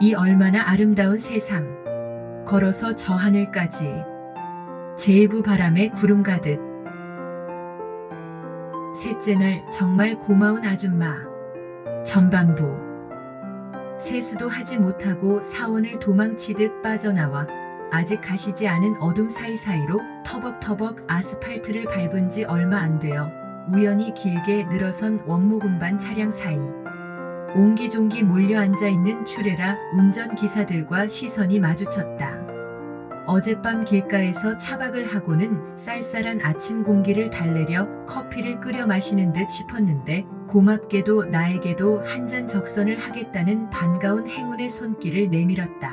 이 얼마나 아름다운 세상. 걸어서 저 하늘까지. 제일부 바람에 구름 가득. 셋째 날 정말 고마운 아줌마. 전반부. 세수도 하지 못하고 사원을 도망치듯 빠져나와 아직 가시지 않은 어둠 사이사이로 터벅터벅 아스팔트를 밟은 지 얼마 안 되어 우연히 길게 늘어선 원목 운반 차량 사이. 옹기종기 몰려 앉아있는 추레라 운전기사들과 시선이 마주쳤다. 어젯밤 길가에서 차박을 하고는 쌀쌀한 아침 공기를 달래려 커피를 끓여 마시는 듯 싶었는데 고맙게도 나에게도 한 잔 적선을 하겠다는 반가운 행운의 손길을 내밀었다.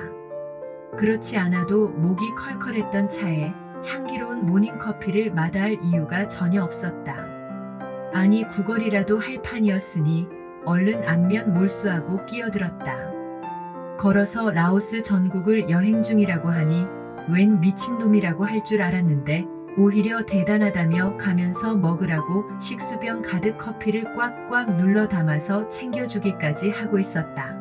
그렇지 않아도 목이 컬컬했던 차에 향기로운 모닝커피를 마다할 이유가 전혀 없었다. 아니 구걸이라도 할 판이었으니 얼른 안면 몰수하고 끼어들었다. 걸어서 라오스 전국을 여행 중이라고 하니 웬 미친놈이라고 할 줄 알았는데 오히려 대단하다며 가면서 먹으라고 식수병 가득 커피를 꽉꽉 눌러 담아서 챙겨주기까지 하고 있었다.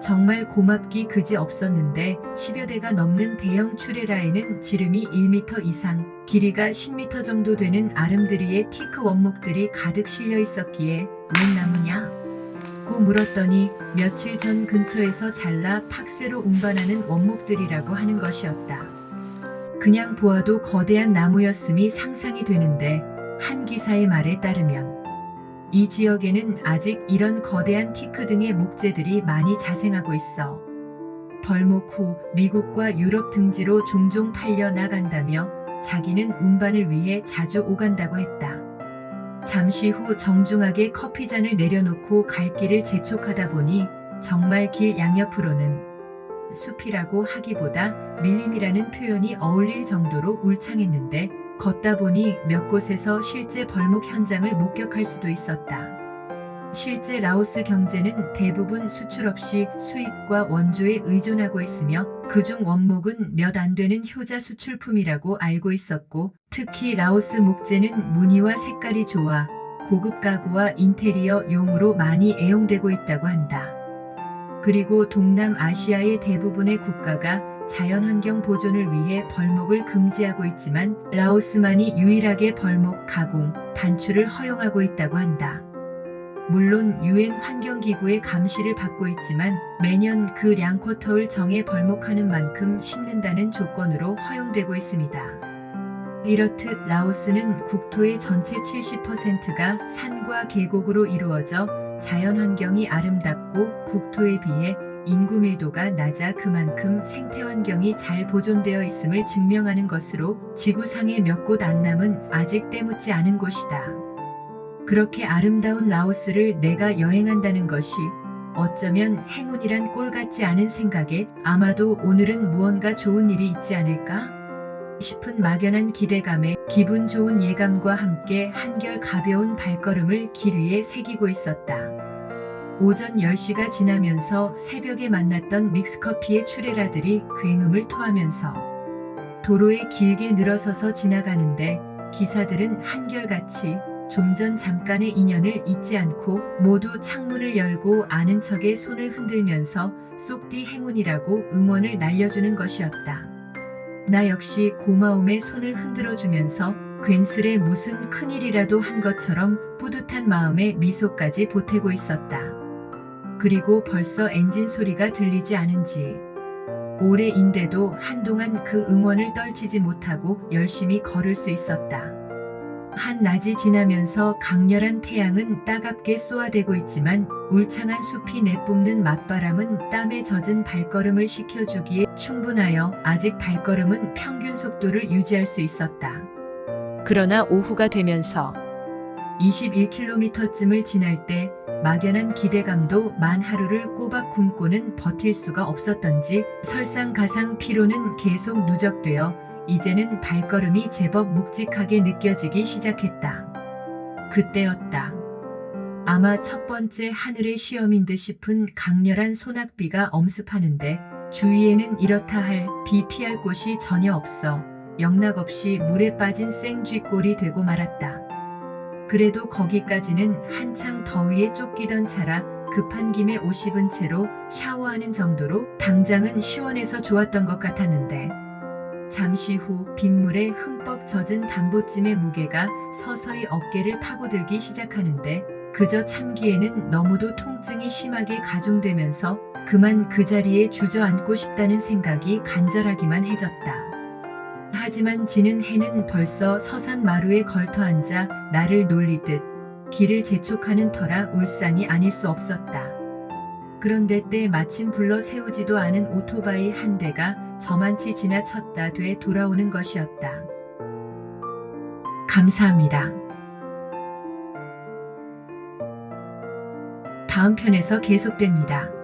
정말 고맙기 그지 없었는데 10여 대가 넘는 대형 추레라에는 지름이 1m 이상, 길이가 10m 정도 되는 아름드리의 티크 원목들이 가득 실려 있었기에 웬 나무냐? 고 물었더니 며칠 전 근처에서 잘라 팍새로 운반하는 원목들이라고 하는 것이었다. 그냥 보아도 거대한 나무였음이 상상이 되는데 한 기사의 말에 따르면 이 지역에는 아직 이런 거대한 티크 등의 목재들이 많이 자생하고 있어 벌목 후 미국과 유럽 등지로 종종 팔려 나간다며 자기는 운반을 위해 자주 오간다고 했다. 잠시 후 정중하게 커피잔을 내려놓고 갈 길을 재촉하다 보니 정말 길 양옆으로는 숲이라고 하기보다 밀림이라는 표현이 어울릴 정도로 울창했는데 걷다 보니 몇 곳에서 실제 벌목 현장을 목격할 수도 있었다. 실제 라오스 경제는 대부분 수출 없이 수입과 원조에 의존하고 있으며 그중 원목은 몇 안 되는 효자 수출품이라고 알고 있었고 특히 라오스 목재는 무늬와 색깔이 좋아 고급 가구와 인테리어 용으로 많이 애용되고 있다고 한다. 그리고 동남아시아의 대부분의 국가가 자연환경 보존을 위해 벌목을 금지하고 있지만 라오스만이 유일하게 벌목 가공, 반출을 허용하고 있다고 한다. 물론 유엔 환경기구의 감시를 받고 있지만 매년 그 량쿼터를 정해 벌목하는 만큼 심는다는 조건으로 허용되고 있습니다. 이렇듯 라오스는 국토의 전체 70%가 산과 계곡으로 이루어져 자연환경이 아름답고 국토에 비해 인구 밀도가 낮아 그만큼 생태환경이 잘 보존되어 있음을 증명하는 것으로 지구상에 몇 곳 안 남은 아직 때묻지 않은 곳이다. 그렇게 아름다운 라오스를 내가 여행한다는 것이 어쩌면 행운이란 꼴 같지 않은 생각에 아마도 오늘은 무언가 좋은 일이 있지 않을까 싶은 막연한 기대감에 기분 좋은 예감과 함께 한결 가벼운 발걸음을 길 위에 새기고 있었다. 오전 10시가 지나면서 새벽에 만났던 믹스커피의 추레라들이 굉음을 토하면서 도로에 길게 늘어서서 지나가는데 기사들은 한결같이 좀 전 잠깐의 인연을 잊지 않고 모두 창문을 열고 아는 척에 손을 흔들면서 쏙디 행운이라고 응원을 날려주는 것이었다. 나 역시 고마움에 손을 흔들어주면서 괜스레 무슨 큰일이라도 한 것처럼 뿌듯한 마음에 미소까지 보태고 있었다. 그리고 벌써 엔진 소리가 들리지 않은지 올해인데도 한동안 그 응원을 떨치지 못하고 열심히 걸을 수 있었다. 한낮이 지나면서 강렬한 태양은 따갑게 쏘아대고 있지만 울창한 숲이 내뿜는 맞바람은 땀에 젖은 발걸음을 식혀주기에 충분하여 아직 발걸음은 평균 속도를 유지할 수 있었다. 그러나 오후가 되면서 21km쯤을 지날 때 막연한 기대감도 만 하루를 꼬박 굶고는 버틸 수가 없었던지 설상가상 피로는 계속 누적되어 이제는 발걸음이 제법 묵직하게 느껴지기 시작했다. 그때였다. 아마 첫 번째 하늘의 시험인 듯 싶은 강렬한 소낙비가 엄습하는데 주위에는 이렇다 할 비 피할 곳이 전혀 없어 영락없이 물에 빠진 생쥐꼴이 되고 말았다. 그래도 거기까지는 한창 더위에 쫓기던 차라 급한 김에 옷 입은 채로 샤워하는 정도로 당장은 시원해서 좋았던 것 같았는데 잠시 후 빗물에 흠뻑 젖은 담보찜의 무게가 서서히 어깨를 파고들기 시작하는데 그저 참기에는 너무도 통증이 심하게 가중되면서 그만 그 자리에 주저앉고 싶다는 생각이 간절하기만 해졌다. 하지만 지는 해는 벌써 서산 마루에 걸터앉아 나를 놀리듯 길을 재촉하는 터라 울상이 아닐 수 없었다. 그런데 때 마침 불러 세우지도 않은 오토바이 한 대가 저만치 지나쳤다 돼 돌아오는 것이었다. 감사합니다. 다음 편에서 계속됩니다.